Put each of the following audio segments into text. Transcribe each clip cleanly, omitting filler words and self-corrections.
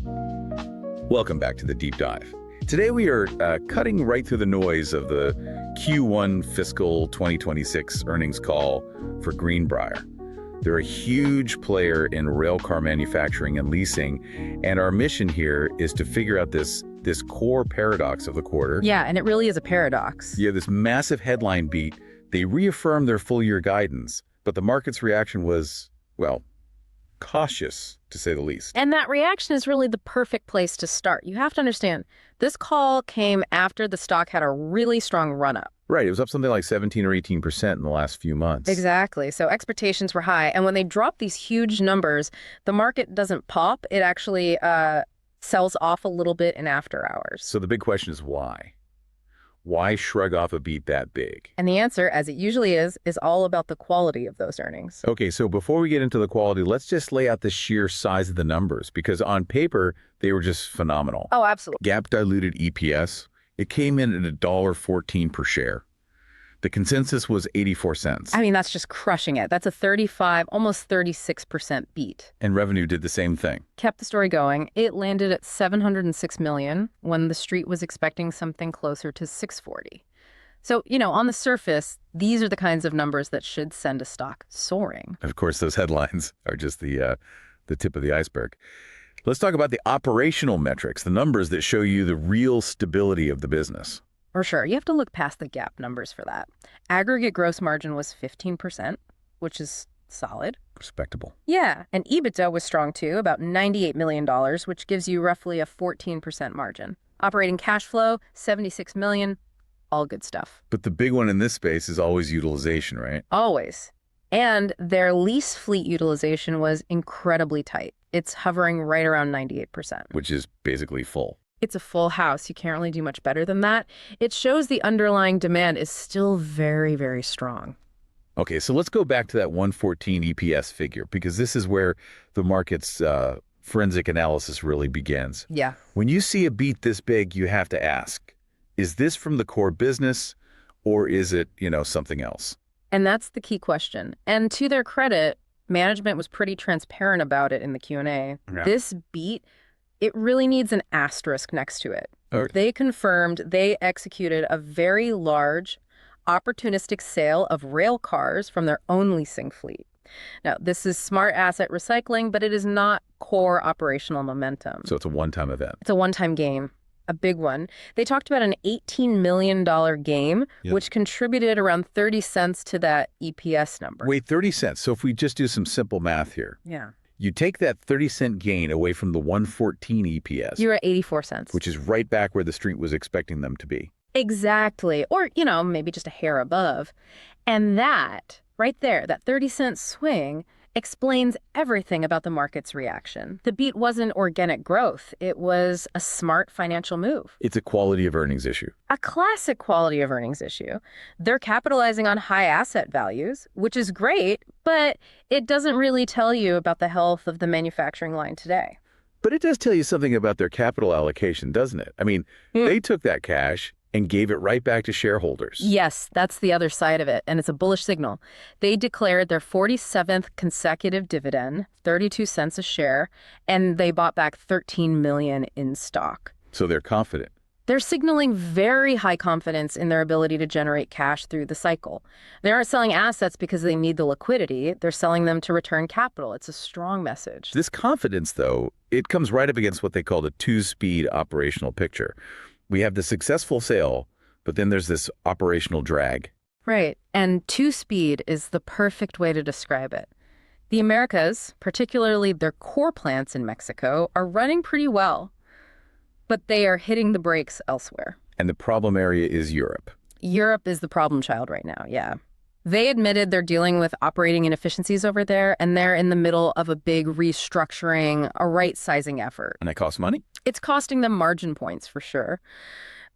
Welcome back to the Deep Dive. Today we are cutting right through the noise of the Q1 fiscal 2026 earnings call for Greenbrier. They're a huge player in railcar manufacturing and leasing, and our mission here is to figure out this core paradox of the quarter. Yeah, and it really is a paradox. Yeah, this massive headline beat. They reaffirmed their full-year guidance, but the market's reaction was, well, cautious, to say the least. And that reaction is really the perfect place to start. You have to understand, this call came after the stock had a really strong run-up. Right, it was up something like 17 or 18% in the last few months. Exactly. So expectations were high. And when they drop these huge numbers, the market doesn't pop. It actually sells off a little bit in after hours. So the big question is why? Why shrug off a beat that big? And the answer, as it usually is all about the quality of those earnings. Okay, so before we get into the quality, let's just lay out the sheer size of the numbers, because on paper, they were just phenomenal. Oh, absolutely. GAAP diluted EPS, it came in at $1.14 per share. The consensus was 84 cents. I mean, that's just crushing it. That's a 35, almost 36% beat. And revenue did the same thing. Kept the story going. It landed at $706 million when the street was expecting something closer to $640. So, on the surface, these are the kinds of numbers that should send a stock soaring. Of course, those headlines are just the tip of the iceberg. Let's talk about the operational metrics, the numbers that show you the real stability of the business. For sure. You have to look past the GAAP numbers for that. Aggregate gross margin was 15%, which is solid. Respectable. Yeah. And EBITDA was strong too, about $98 million, which gives you roughly a 14% margin. Operating cash flow, $76 million, all good stuff. But the big one in this space is always utilization, right? Always. And their lease fleet utilization was incredibly tight. It's hovering right around 98%. Which is basically full. It's a full house. You can't really do much better than that. It shows the underlying demand is still very, very strong. Okay, so let's go back to that 114 EPS figure, because this is where the market's forensic analysis really begins. Yeah. When you see a beat this big, you have to ask, is this from the core business or is it, something else? And that's the key question. And to their credit, management was pretty transparent about it in the Q&A. Yeah. This beat, it really needs an asterisk next to it. Okay. They confirmed they executed a very large, opportunistic sale of rail cars from their own leasing fleet. Now, this is smart asset recycling, but it is not core operational momentum. So it's a one-time event. It's a one-time gain, a big one. They talked about an $18 million gain, Yep. which contributed around 30 cents to that EPS number. Wait, 30 cents. So if we just do some simple math here, Yeah. you take that 30-cent gain away from the 114 EPS, You're at 84 cents. which is right back where the street was expecting them to be. Exactly. Or, maybe just a hair above. And that, right there, that 30-cent swing explains everything about the market's reaction. The beat wasn't organic growth. It was a smart financial move. It's a quality of earnings issue. A classic quality of earnings issue. They're capitalizing on high asset values, which is great, but it doesn't really tell you about the health of the manufacturing line today. But it does tell you something about their capital allocation, doesn't it? I mean, they took that cash and gave it right back to shareholders. Yes, that's the other side of it, and it's a bullish signal. They declared their 47th consecutive dividend, 32 cents a share, and they bought back $13 million in stock. So they're confident. They're signaling very high confidence in their ability to generate cash through the cycle. They aren't selling assets because they need the liquidity. They're selling them to return capital. It's a strong message. This confidence, though, it comes right up against what they call the two-speed operational picture. We have the successful sale, but then there's this operational drag. Right. And two-speed is the perfect way to describe it. The Americas, particularly their core plants in Mexico, are running pretty well, but they are hitting the brakes elsewhere. And the problem area is Europe. Europe is the problem child right now, yeah. They admitted they're dealing with operating inefficiencies over there, and they're in the middle of a big restructuring, a right-sizing effort. And that costs money? It's costing them margin points for sure.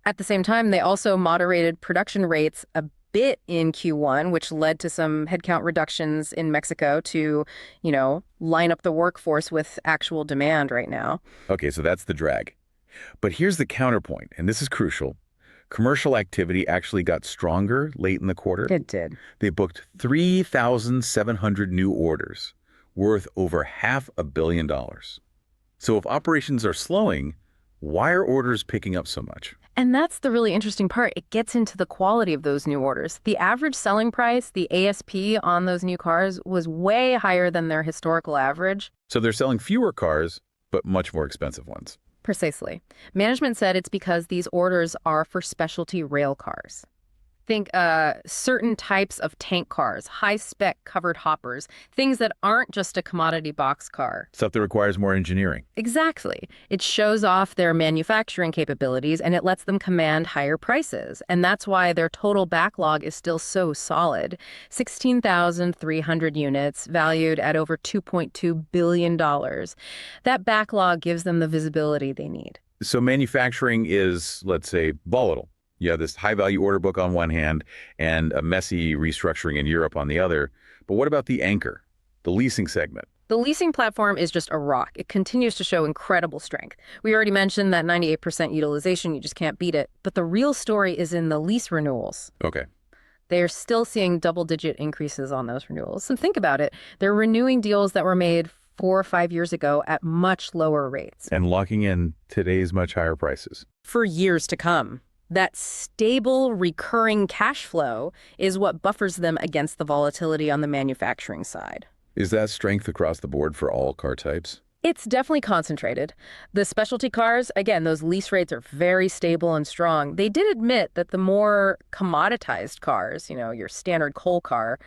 At the same time, they also moderated production rates a bit in Q1, which led to some headcount reductions in Mexico to, line up the workforce with actual demand right now. Okay, so that's the drag. But here's the counterpoint, and this is crucial. Commercial activity actually got stronger late in the quarter. It did. They booked 3,700 new orders worth over $500 million. So if operations are slowing, why are orders picking up so much? And that's the really interesting part. It gets into the quality of those new orders. The average selling price, the ASP on those new cars, was way higher than their historical average. So they're selling fewer cars, but much more expensive ones. Precisely. Management said it's because these orders are for specialty rail cars. Think certain types of tank cars, high-spec covered hoppers, things that aren't just a commodity box car. Stuff that requires more engineering. Exactly. It shows off their manufacturing capabilities and it lets them command higher prices. And that's why their total backlog is still so solid. 16,300 units valued at over $2.2 billion. That backlog gives them the visibility they need. So manufacturing is, let's say, volatile. You have this high-value order book on one hand and a messy restructuring in Europe on the other. But what about the anchor, the leasing segment? The leasing platform is just a rock. It continues to show incredible strength. We already mentioned that 98% utilization, you just can't beat it. But the real story is in the lease renewals. Okay. They're still seeing double-digit increases on those renewals. And think about it. They're renewing deals that were made 4 or 5 years ago at much lower rates. And locking in today's much higher prices. For years to come. That stable, recurring cash flow is what buffers them against the volatility on the manufacturing side. Is that strength across the board for all car types? It's definitely concentrated. The specialty cars, again, those lease rates are very stable and strong. They did admit that the more commoditized cars, your standard coal car,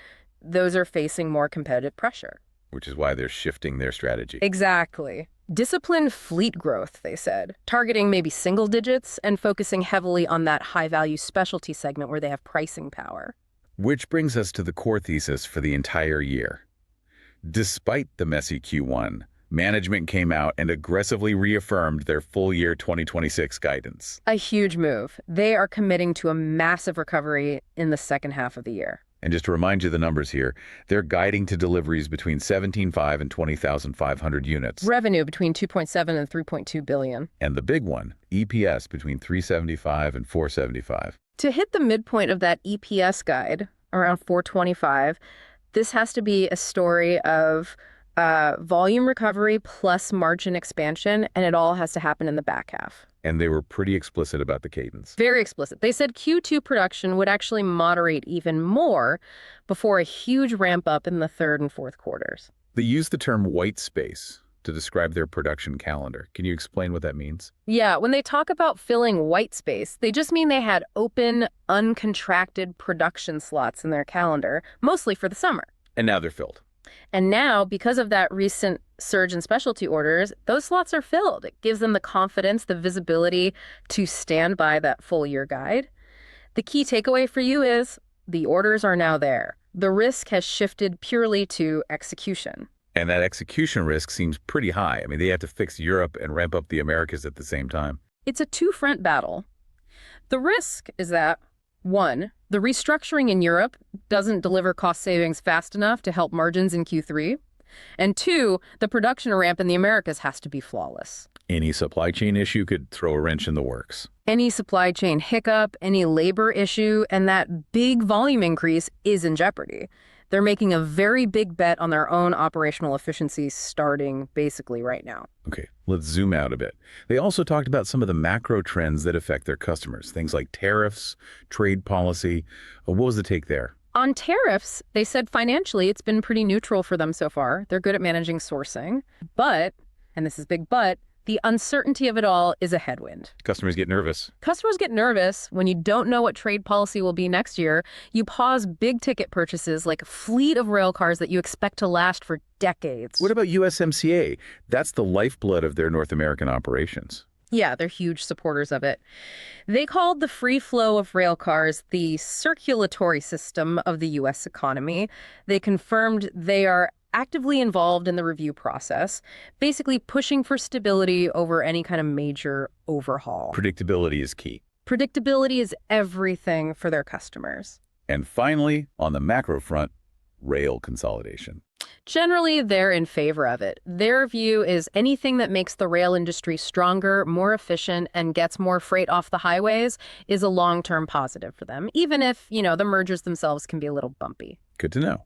those are facing more competitive pressure. Which is why they're shifting their strategy. Exactly. Disciplined fleet growth, they said, targeting maybe single digits and focusing heavily on that high-value specialty segment where they have pricing power. Which brings us to the core thesis for the entire year. Despite the messy Q1, management came out and aggressively reaffirmed their full year 2026 guidance. A huge move. They are committing to a massive recovery in the second half of the year. And just to remind you the numbers here, they're guiding to deliveries between 17,500 and 20,500 units. Revenue between 2.7 and 3.2 billion. And the big one, EPS between 375 and 475. To hit the midpoint of that EPS guide, around 425, this has to be a story of volume recovery plus margin expansion, and it all has to happen in the back half. And they were pretty explicit about the cadence. Very explicit. They said Q2 production would actually moderate even more before a huge ramp up in the third and fourth quarters. They used the term white space to describe their production calendar. Can you explain what that means? Yeah, when they talk about filling white space, they just mean they had open, uncontracted production slots in their calendar, mostly for the summer. And now they're filled. And now, because of that recent surge in specialty orders, those slots are filled. It gives them the confidence, the visibility to stand by that full year guide. The key takeaway for you is the orders are now there. The risk has shifted purely to execution. And that execution risk seems pretty high. I mean, they have to fix Europe and ramp up the Americas at the same time. It's a two-front battle. The risk is that, one, the restructuring in Europe doesn't deliver cost savings fast enough to help margins in Q3. And two, the production ramp in the Americas has to be flawless. Any supply chain issue could throw a wrench in the works. Any supply chain hiccup, any labor issue, and that big volume increase is in jeopardy. They're making a very big bet on their own operational efficiencies starting basically right now. Okay, let's zoom out a bit. They also talked about some of the macro trends that affect their customers, things like tariffs, trade policy. What was the take there? On tariffs, they said financially it's been pretty neutral for them so far. They're good at managing sourcing. But, and this is big but, the uncertainty of it all is a headwind. Customers get nervous. Customers get nervous when you don't know what trade policy will be next year. You pause big ticket purchases like a fleet of rail cars that you expect to last for decades. What about USMCA? That's the lifeblood of their North American operations. Yeah, they're huge supporters of it. They called the free flow of rail cars the circulatory system of the U.S. economy. They confirmed they are actively involved in the review process, basically pushing for stability over any kind of major overhaul. Predictability is key. Predictability is everything for their customers. And finally, on the macro front, rail consolidation. Generally, they're in favor of it. Their view is anything that makes the rail industry stronger, more efficient, and gets more freight off the highways is a long-term positive for them, even if, the mergers themselves can be a little bumpy. Good to know.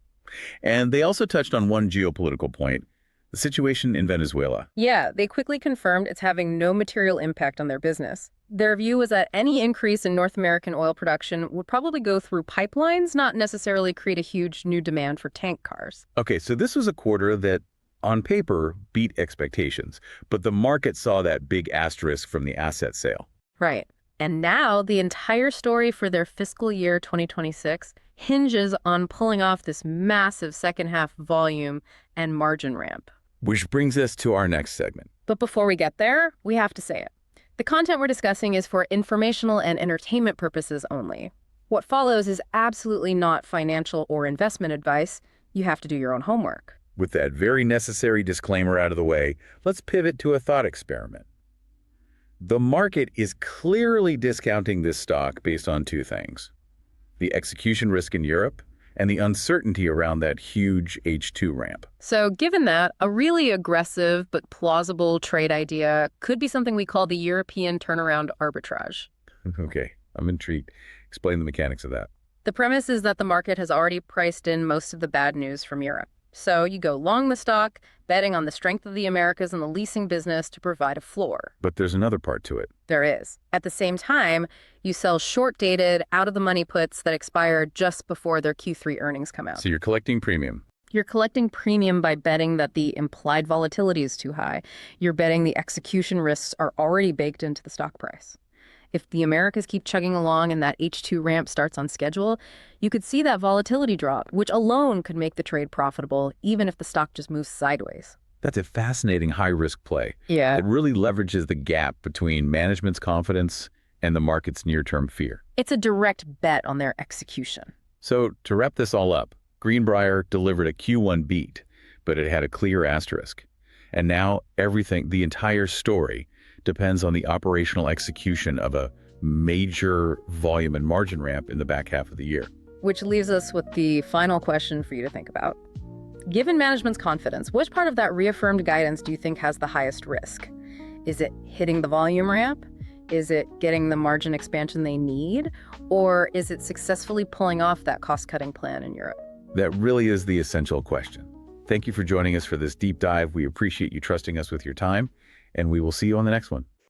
And they also touched on one geopolitical point, The situation in Venezuela. Yeah, they quickly confirmed it's having no material impact on their business. Their view was that any increase in North American oil production would probably go through pipelines, not necessarily create a huge new demand for tank cars. Okay, so this was a quarter that, on paper, beat expectations, but the market saw that big asterisk from the asset sale. Right. And now the entire story for their fiscal year 2026 hinges on pulling off this massive second half volume and margin ramp. Which brings us to our next segment. But before we get there, we have to say it. The content we're discussing is for informational and entertainment purposes only. What follows is absolutely not financial or investment advice. You have to do your own homework. With that very necessary disclaimer out of the way, let's pivot to a thought experiment. The market is clearly discounting this stock based on two things: the execution risk in Europe and the uncertainty around that huge H2 ramp. So given that, a really aggressive but plausible trade idea could be something we call the European turnaround arbitrage. Okay, I'm intrigued. Explain the mechanics of that. The premise is that the market has already priced in most of the bad news from Europe. So you go long the stock, betting on the strength of the Americas and the leasing business to provide a floor. But there's another part to it. There is. At the same time, you sell short-dated, out-of-the-money puts that expire just before their Q3 earnings come out. So you're collecting premium. You're collecting premium by betting that the implied volatility is too high. You're betting the execution risks are already baked into the stock price. If the Americas keep chugging along and that H2 ramp starts on schedule, you could see that volatility drop, which alone could make the trade profitable, even if the stock just moves sideways. That's a fascinating high-risk play. Yeah. It really leverages the gap between management's confidence and the market's near-term fear. It's a direct bet on their execution. So to wrap this all up, Greenbrier delivered a Q1 beat, but it had a clear asterisk. And now everything, the entire story, depends on the operational execution of a major volume and margin ramp in the back half of the year. Which leaves us with the final question for you to think about. Given management's confidence, which part of that reaffirmed guidance do you think has the highest risk? Is it hitting the volume ramp? Is it getting the margin expansion they need? Or is it successfully pulling off that cost-cutting plan in Europe? That really is the essential question. Thank you for joining us for this deep dive. We appreciate you trusting us with your time, and we will see you on the next one.